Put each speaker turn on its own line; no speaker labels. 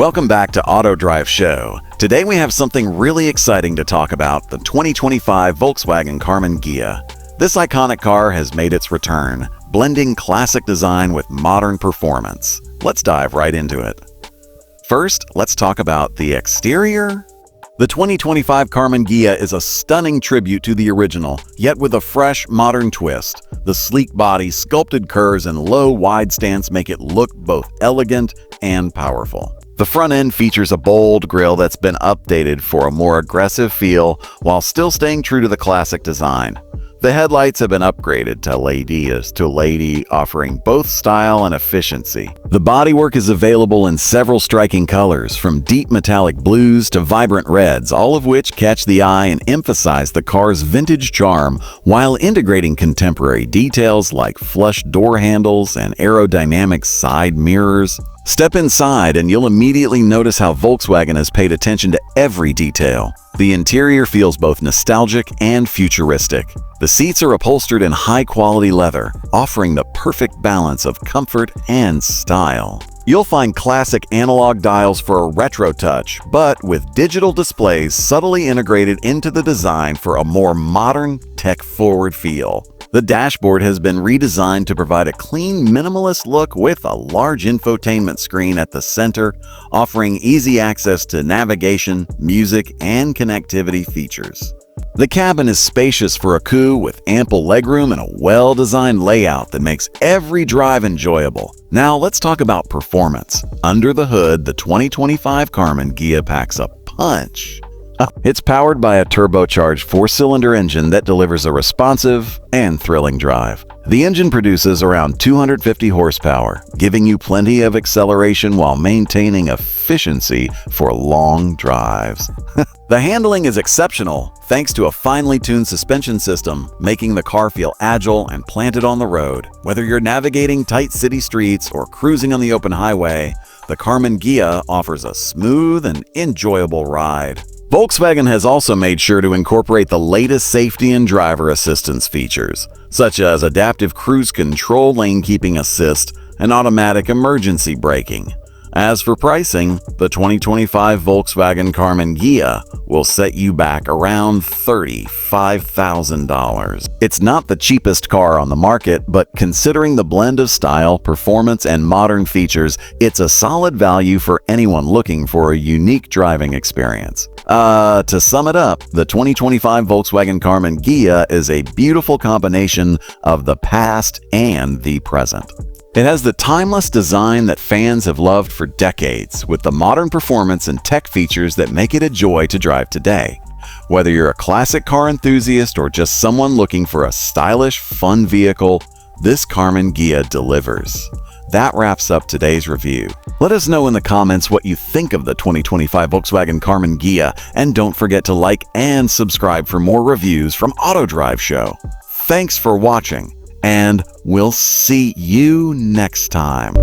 Welcome back to Auto Drive Show. Today we have something really exciting to talk about, the 2025 Volkswagen Karmann Ghia. This iconic car has made its return, blending classic design with modern performance. Let's dive right into it. First, let's talk about the exterior. The 2025 Karmann Ghia is a stunning tribute to the original, yet with a fresh, modern twist. The sleek body, sculpted curves, and low, wide stance make it look both elegant and powerful. The front end features a bold grille that's been updated for a more aggressive feel while still staying true to the classic design. The headlights have been upgraded to LED, offering both style and efficiency. The bodywork is available in several striking colors, from deep metallic blues to vibrant reds, all of which catch the eye and emphasize the car's vintage charm while integrating contemporary details like flush door handles and aerodynamic side mirrors. Step inside and you'll immediately notice how Volkswagen has paid attention to every detail. The interior feels both nostalgic and futuristic. The seats are upholstered in high-quality leather, offering the perfect balance of comfort and style. You'll find classic analog dials for a retro touch, but with digital displays subtly integrated into the design for a more modern, tech-forward feel. The dashboard has been redesigned to provide a clean, minimalist look with a large infotainment screen at the center, offering easy access to navigation, music, and connectivity features. The cabin is spacious for a coupe with ample legroom and a well-designed layout that makes every drive enjoyable. Now let's talk about performance. Under the hood, the 2025 Karmann Ghia packs a punch. It's powered by a turbocharged 4-cylinder engine that delivers a responsive and thrilling drive. The engine produces around 250 horsepower, giving you plenty of acceleration while maintaining efficiency for long drives. The handling is exceptional thanks to a finely tuned suspension system, making the car feel agile and planted on the road. Whether you're navigating tight city streets or cruising on the open highway, the Karmann Ghia offers a smooth and enjoyable ride. Volkswagen has also made sure to incorporate the latest safety and driver assistance features, such as adaptive cruise control, lane keeping assist, and automatic emergency braking. As for pricing, the 2025 Volkswagen Karmann Ghia will set you back around $35,000. It's not the cheapest car on the market, but considering the blend of style, performance, and modern features, it's a solid value for anyone looking for a unique driving experience. To sum it up, the 2025 Volkswagen Karmann Ghia is a beautiful combination of the past and the present. It has the timeless design that fans have loved for decades, with the modern performance and tech features that make it a joy to drive today. Whether you're a classic car enthusiast or just someone looking for a stylish, fun vehicle, this Karmann Ghia delivers. That wraps up today's review. Let us know in the comments what you think of the 2025 Volkswagen Karmann Ghia, and don't forget to like and subscribe for more reviews from Auto Drive Show. Thanks for watching, and we'll see you next time.